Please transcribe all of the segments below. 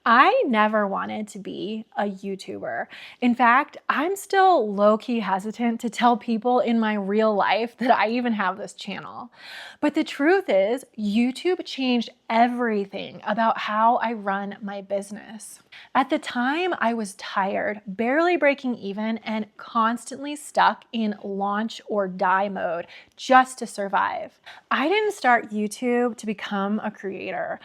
I never wanted to be a YouTuber. In fact, I'm still low-key hesitant to tell people in my real life that I even have this channel. But the truth is, YouTube changed everything about how I run my business. At the time, I was tired, barely breaking even, and constantly stuck in launch or die mode just to survive. I didn't start YouTube to become a creator.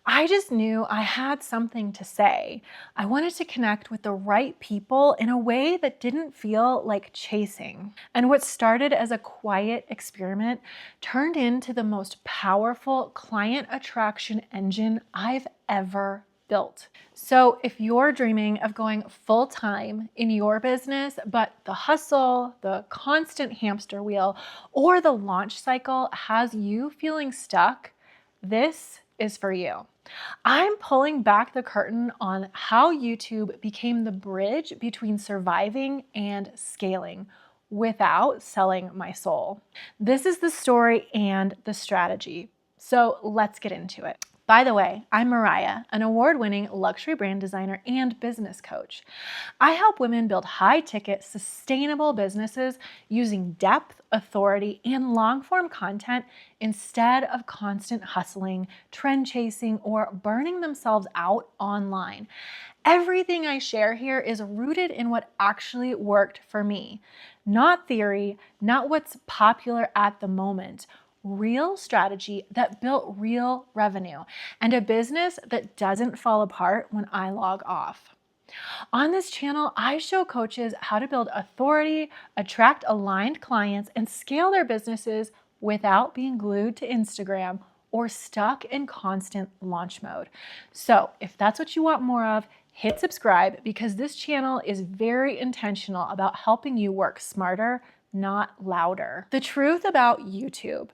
I just knew I had something to say. I wanted to connect with the right people in a way that didn't feel like chasing. And what started as a quiet experiment turned into the most powerful client attraction engine I've ever built. So if you're dreaming of going full-time in your business, but the hustle, the constant hamster wheel, or the launch cycle has you feeling stuck, this is for you. I'm pulling back the curtain on how YouTube became the bridge between surviving and scaling without selling my soul. This is the story and the strategy. So let's get into it. By the way, I'm Mariah, an award-winning luxury brand designer and business coach. I help women build high-ticket, sustainable businesses using depth, authority, and long-form content instead of constant hustling, trend chasing, or burning themselves out online. Everything I share here is rooted in what actually worked for me. Not theory, not what's popular at the moment. Real strategy that built real revenue and a business that doesn't fall apart when I log off. On this channel, I show coaches how to build authority, attract aligned clients, and scale their businesses without being glued to Instagram or stuck in constant launch mode. So if that's what you want more of, hit subscribe because this channel is very intentional about helping you work smarter, not louder. The truth about YouTube.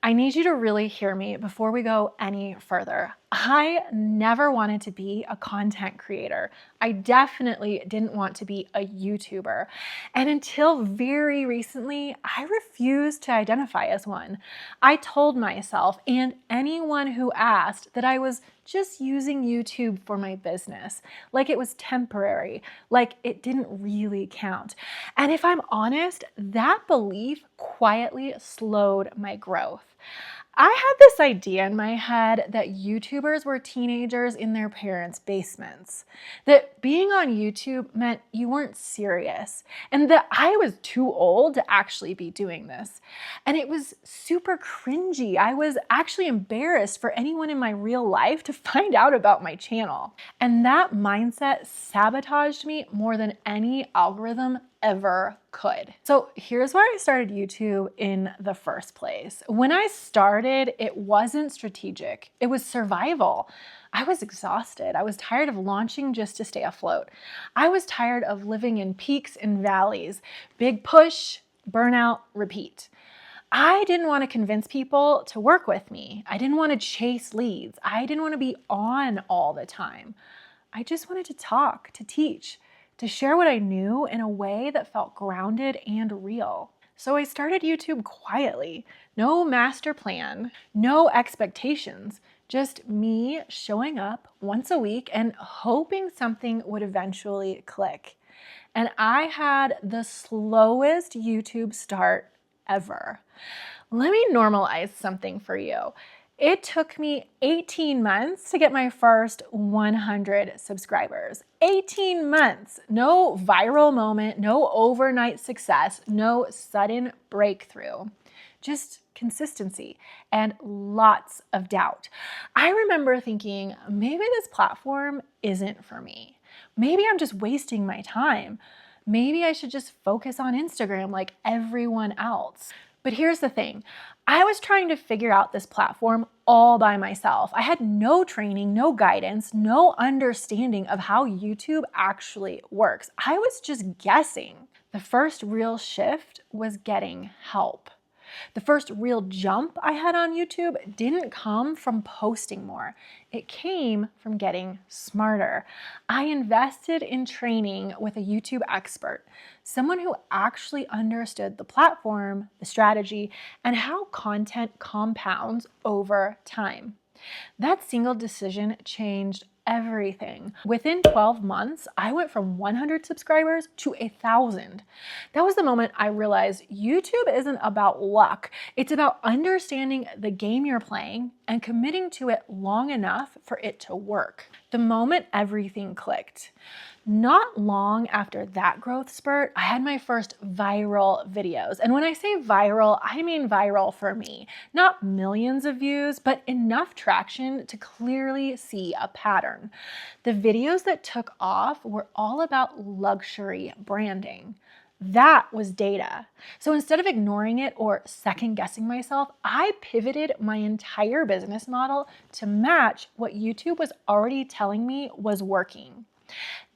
I need you to really hear me before we go any further. I never wanted to be a content creator. I definitely didn't want to be a YouTuber. And until very recently, I refused to identify as one. I told myself and anyone who asked that I was just using YouTube for my business, like it was temporary, like it didn't really count. And if I'm honest, that belief quietly slowed my growth. I had this idea in my head that YouTubers were teenagers in their parents' basements, that being on YouTube meant you weren't serious, and that I was too old to actually be doing this. And it was super cringy. I was actually embarrassed for anyone in my real life to find out about my channel. And that mindset sabotaged me more than any algorithm ever could. So here's why I started YouTube in the first place. When I started, it wasn't strategic. It was survival. I was exhausted. I was tired of launching just to stay afloat. I was tired of living in peaks and valleys, big push, burnout, repeat. I didn't want to convince people to work with me. I didn't want to chase leads. I didn't want to be on all the time. I just wanted to talk, to teach, to share what I knew in a way that felt grounded and real. So I started YouTube quietly. No master plan, no expectations, just me showing up once a week and hoping something would eventually click. And I had the slowest YouTube start ever. Let me normalize something for you. It took me 18 months to get my first 100 subscribers. 18 months, no viral moment, no overnight success, no sudden breakthrough, just consistency and lots of doubt. I remember thinking, maybe this platform isn't for me. Maybe I'm just wasting my time. Maybe I should just focus on Instagram like everyone else. But here's the thing. I was trying to figure out this platform all by myself. I had no training, no guidance, no understanding of how YouTube actually works. I was just guessing. The first real shift was getting help. The first real jump I had on YouTube didn't come from posting more. It came from getting smarter. I invested in training with a YouTube expert, someone who actually understood the platform, the strategy, and how content compounds over time. That single decision changed everything. Within 12 months, I went from 100 subscribers to 1,000. That was the moment I realized YouTube isn't about luck. It's about understanding the game you're playing and committing to it long enough for it to work. The moment everything clicked. Not long after that growth spurt, I had my first viral videos. And when I say viral, I mean viral for me. Not millions of views, but enough traction to clearly see a pattern. The videos that took off were all about luxury branding. That was data. So instead of ignoring it or second guessing myself, I pivoted my entire business model to match what YouTube was already telling me was working.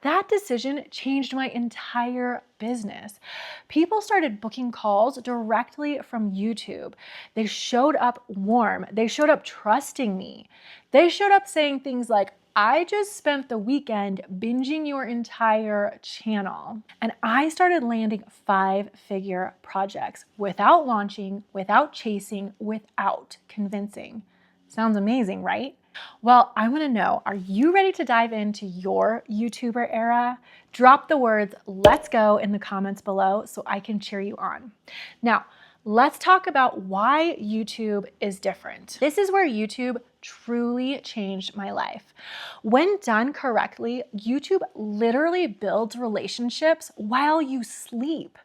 That decision changed my entire business. People started booking calls directly from YouTube. They showed up warm. They showed up trusting me. They showed up saying things like, I just spent the weekend binging your entire channel. And I started landing 5-figure projects without launching, without chasing, without convincing. Sounds amazing, right? Well, I want to know, are you ready to dive into your YouTuber era? Drop the words, let's go in the comments below so I can cheer you on. Now, let's talk about why YouTube is different. This is where YouTube truly changed my life. When done correctly, YouTube literally builds relationships while you sleep.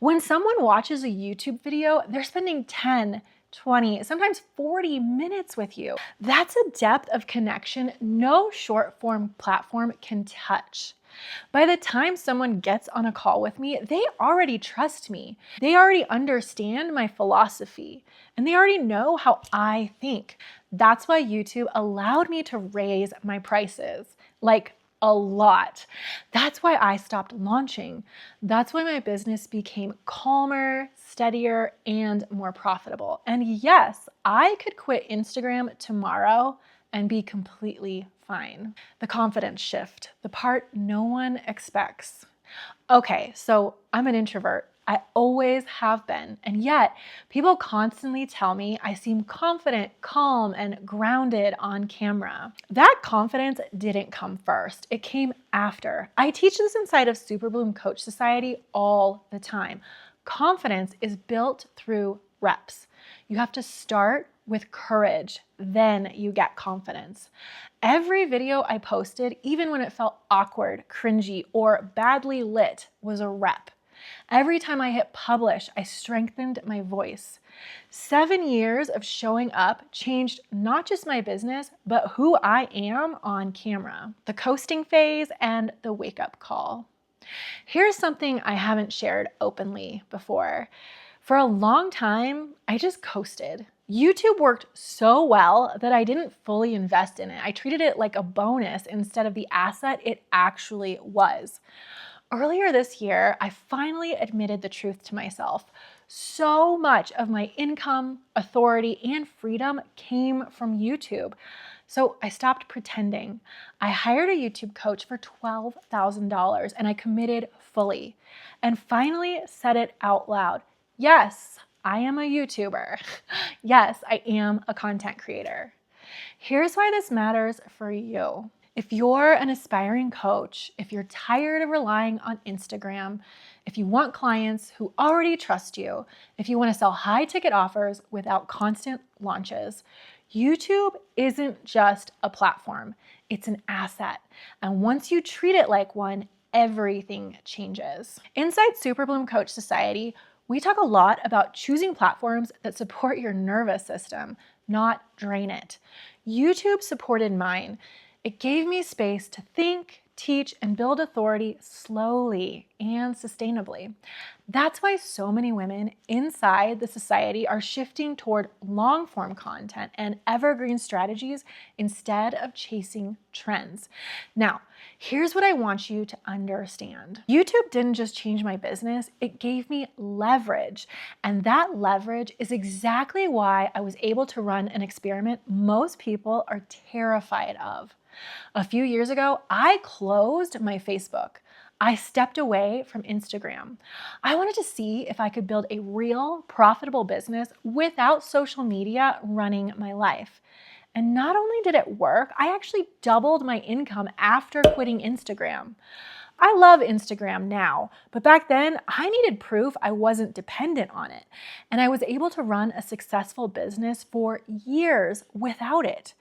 When someone watches a YouTube video, they're spending 10, 20, sometimes 40 minutes with you. That's a depth of connection no short form platform can touch. By the time someone gets on a call with me, they already trust me. They already understand my philosophy, and they already know how I think. That's why YouTube allowed me to raise my prices, like a lot. That's why I stopped launching. That's why my business became calmer, steadier, and more profitable. And yes, I could quit Instagram tomorrow and be completely fine. The confidence shift, the part no one expects. Okay, so I'm an introvert. I always have been, and yet people constantly tell me I seem confident, calm, and grounded on camera. That confidence didn't come first. It came after. I teach this inside of Super Bloom Coach Society all the time. Confidence is built through reps. You have to start with courage, then you get confidence. Every video I posted, even when it felt awkward, cringy, or badly lit, was a rep. Every time I hit publish, I strengthened my voice. 7 years of showing up changed not just my business, but who I am on camera. The coasting phase and the wake-up call. Here's something I haven't shared openly before. For a long time, I just coasted. YouTube worked so well that I didn't fully invest in it. I treated it like a bonus instead of the asset it actually was. Earlier this year, I finally admitted the truth to myself. So much of my income, authority, and freedom came from YouTube. So I stopped pretending. I hired a YouTube coach for $12,000 and I committed fully. And finally said it out loud. Yes, I am a YouTuber. Yes, I am a content creator. Here's why this matters for you. If you're an aspiring coach, if you're tired of relying on Instagram, if you want clients who already trust you, if you want to sell high-ticket offers without constant launches, YouTube isn't just a platform, it's an asset. And once you treat it like one, everything changes. Inside Super Bloom Coach Society, we talk a lot about choosing platforms that support your nervous system, not drain it. YouTube supported mine. It gave me space to think, teach, and build authority slowly and sustainably. That's why so many women inside the society are shifting toward long-form content and evergreen strategies instead of chasing trends. Now, here's what I want you to understand. YouTube didn't just change my business, it gave me leverage. And that leverage is exactly why I was able to run an experiment most people are terrified of. A few years ago, I closed my Facebook. I stepped away from Instagram. I wanted to see if I could build a real, profitable business without social media running my life. And not only did it work, I actually doubled my income after quitting Instagram. I love Instagram now, but back then I needed proof I wasn't dependent on it. And I was able to run a successful business for years without it.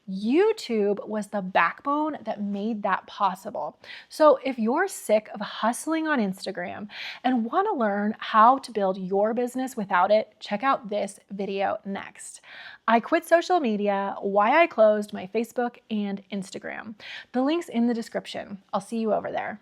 YouTube was the backbone that made that possible. So if you're sick of hustling on Instagram and want to learn how to build your business without it, check out this video next. I quit social media, why I closed my Facebook and Instagram. The link's in the description. I'll see you over there.